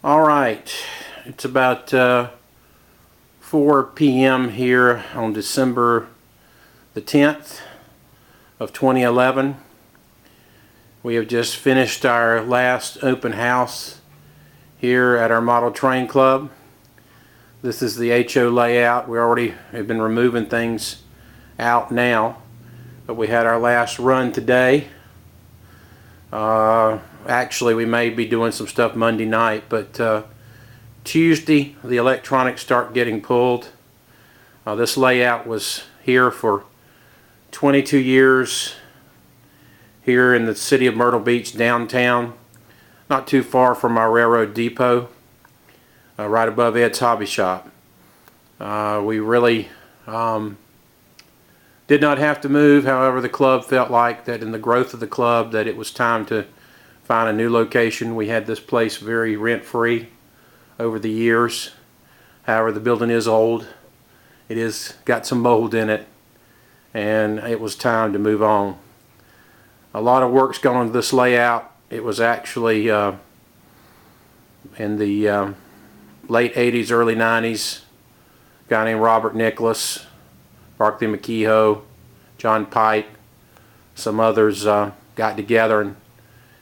Alright, it's about 4 p.m. here on December the 10th of 2011. We have just finished our last open house here at our model train club. This is the HO layout. We already have been removing things out now, but we had our last run today. Actually, we may be doing some stuff Monday night, but Tuesday the electronics start getting pulled. This layout was here for 22 years here in the city of Myrtle Beach downtown, not too far from our railroad depot, right above Ed's Hobby Shop. We really did not have to move. However, the club felt like that in the growth of the club that it was time to find a new location. We had this place very rent-free over the years. However, the building is old. It is got some mold in it, and it was time to move on. A lot of work's gone into this layout. It was actually in the late 80s, early 90s. A guy named Robert Nicholas, Barclay McKehoe, John Pike, some others got together and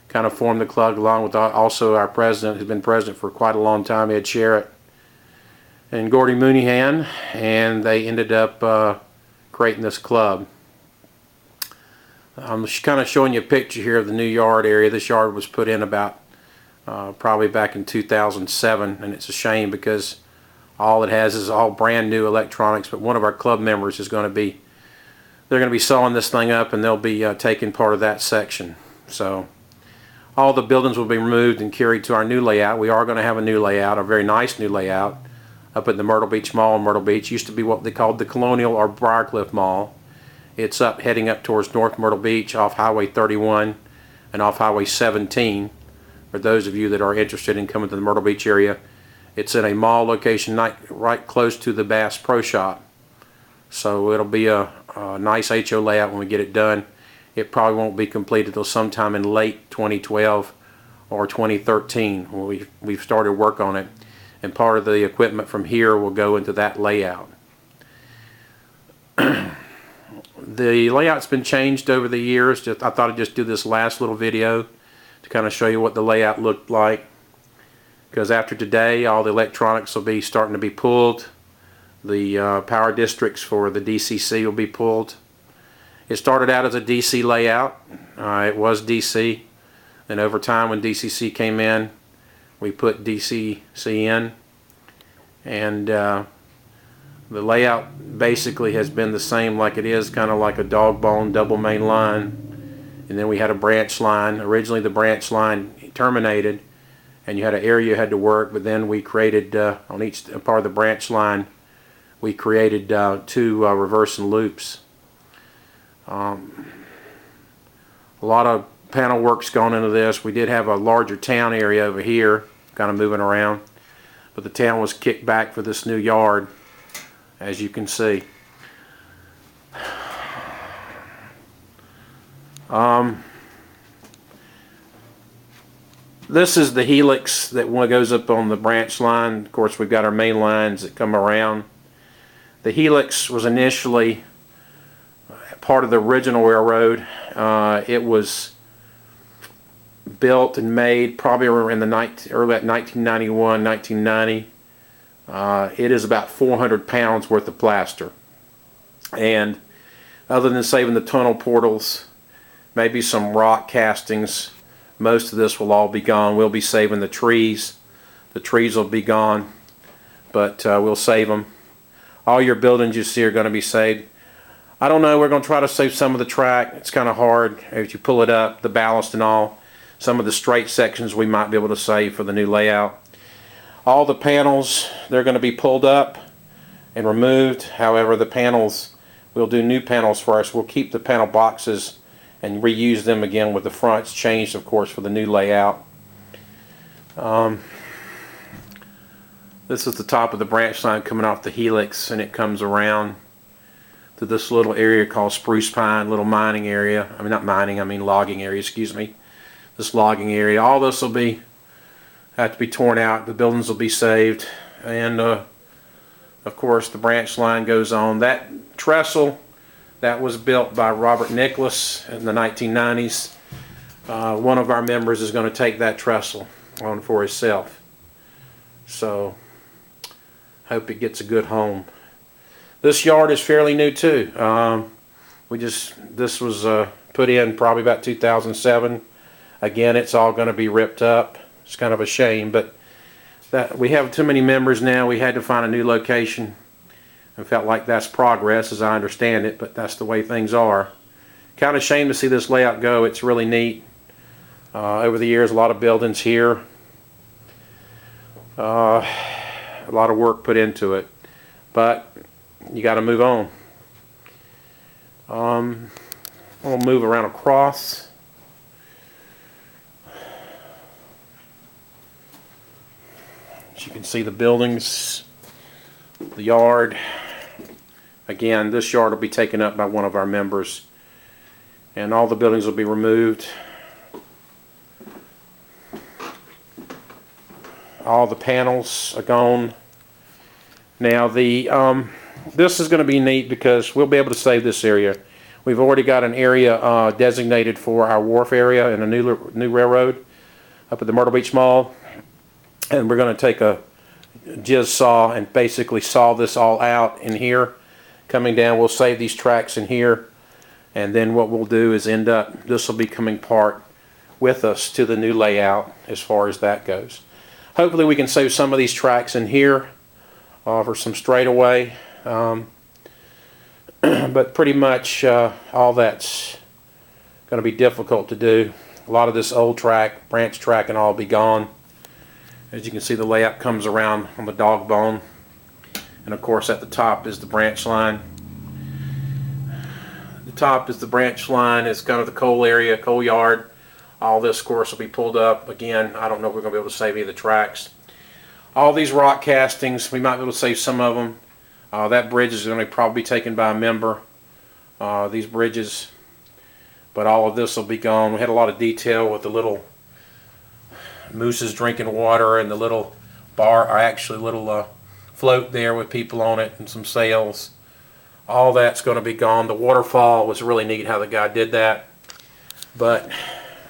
kind of formed the club, along with also our president, who's been president for quite a long time, Ed Sherritt, and Gordy Mooneyhan, and they ended up creating this club. I'm kind of showing you a picture here of the new yard area. This yard was put in about probably back in 2007, and it's a shame because all it has is all brand new electronics. But one of our club members is going to be, they're going to be sawing this thing up, and they'll be taking part of that section. So all the buildings will be removed and carried to our new layout. We are going to have a new layout, a very nice new layout, up at the Myrtle Beach Mall in Myrtle Beach. Used to be what they called the Colonial or Briarcliffe Mall. It's up heading up towards North Myrtle Beach off Highway 31 and off Highway 17. For those of you that are interested in coming to the Myrtle Beach area, it's in a mall location right close to the Bass Pro Shop. So it'll be a nice HO layout when we get it done. It probably won't be completed until sometime in late 2012 or 2013 when we've started work on it. And part of the equipment from here will go into that layout. The layout's been changed over the years. I thought I'd just do this last little video to kind of show you what the layout looked like. Because after today, all the electronics will be starting to be pulled. The power districts for the DCC will be pulled. It started out as a DC layout. It was DC. And over time, when DCC came in, we put DCC in. And the layout basically has been the same like it is, kind of like a dog bone double main line. And then we had a branch line. Originally, the branch line terminated, and you had an area you had to work, but then we created, on each part of the branch line, we created two reversing loops. A lot of panel work's gone into this. We did have a larger town area over here, kind of moving around, but the town was kicked back for this new yard, as you can see. This is the helix that goes up on the branch line. Of course, we've got our main lines that come around. The helix was initially part of the original railroad. It was built and made probably in the early 1991, 1990. It is about 400 pounds worth of plaster. And other than saving the tunnel portals, maybe some rock castings, most of this will all be gone. We'll be saving the trees. The trees will be gone, but we'll save them. All your buildings you see are going to be saved. I don't know, we're going to try to save some of the track. It's kind of hard as you pull it up, the ballast and all. Some of the straight sections we might be able to save for the new layout. All the panels, they're going to be pulled up and removed. However, the panels, we'll do new panels for us. We'll keep the panel boxes and reuse them again with the fronts changed, of course, for the new layout. This is the top of the branch line coming off the helix, and it comes around to this little area called Spruce Pine, little mining area. I mean, not mining, I mean logging area, excuse me. This logging area. All this will be have to be torn out. The buildings will be saved, and of course the branch line goes on. That trestle that was built by Robert Nicholas in the 1990s. One of our members is going to take that trestle on for himself. So hope it gets a good home. This yard is fairly new too. This was put in probably about 2007. Again, it's all going to be ripped up. It's kind of a shame, but that we have too many members now. We had to find a new location. I felt like that's progress as I understand it, but that's the way things are. Kind of shame to see this layout go. It's really neat. Over the years, a lot of buildings here. A lot of work put into it, but you got to move on. I'll move around across. As you can see, the buildings, the yard. Again, this yard will be taken up by one of our members, and all the buildings will be removed. All the panels are gone. Now this is going to be neat because we'll be able to save this area. We've already got an area designated for our wharf area and a new railroad up at the Myrtle Beach Mall, and we're going to take a jizz saw and basically saw this all out in here. Coming down, we'll save these tracks in here, and then what we'll do is this will be coming part with us to the new layout as far as that goes. Hopefully we can save some of these tracks in here for some straightaway, but pretty much all that's going to be difficult to do. A lot of this old track, branch track, and all will be gone. As you can see, the layout comes around on the dog bone, and of course at the top is the branch line. The top is the branch line. It's kind of the coal area, coal yard. All this, of course, will be pulled up. Again, I don't know if we're going to be able to save any of the tracks. All these rock castings, we might be able to save some of them. That bridge is going to probably be taken by a member. These bridges. But all of this will be gone. We had a lot of detail with the little mooses drinking water and the little bar, or actually little float there with people on it and some sails. All that's going to be gone. The waterfall was really neat how the guy did that. But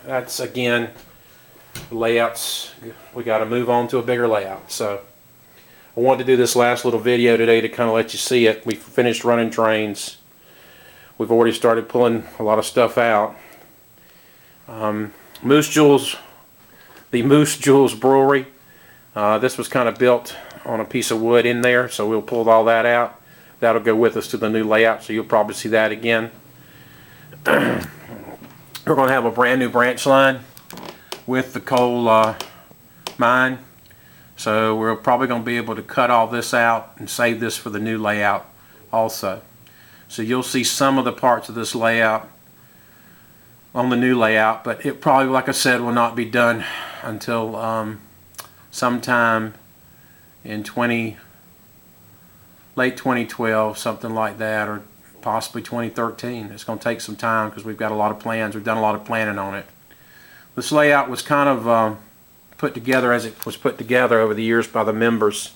that's, again, layouts. We got to move on to a bigger layout. So I wanted to do this last little video today to kind of let you see it. We finished running trains. We've already started pulling a lot of stuff out. Moose Jewels, the Moose Jewels Brewery. This was kind of built on a piece of wood in there, so we'll pull all that out. That'll go with us to the new layout, so you'll probably see that again. We're going to have a brand new branch line with the coal mine. So we're probably going to be able to cut all this out and save this for the new layout also. So you'll see some of the parts of this layout on the new layout, but it probably, like I said, will not be done until sometime in late 2012, something like that, or possibly 2013. It's going to take some time because we've got a lot of plans. We've done a lot of planning on it. This layout was kind of put together as it was put together over the years by the members.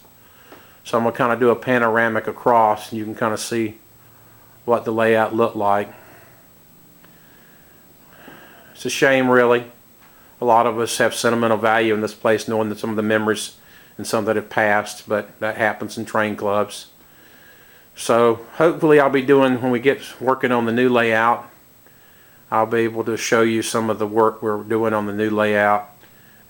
So I'm going to kind of do a panoramic across, and you can kind of see what the layout looked like. It's a shame, really. A lot of us have sentimental value in this place, knowing that some of the memories and some that have passed, but that happens in train clubs. So hopefully I'll be doing, when we get working on the new layout, I'll be able to show you some of the work we're doing on the new layout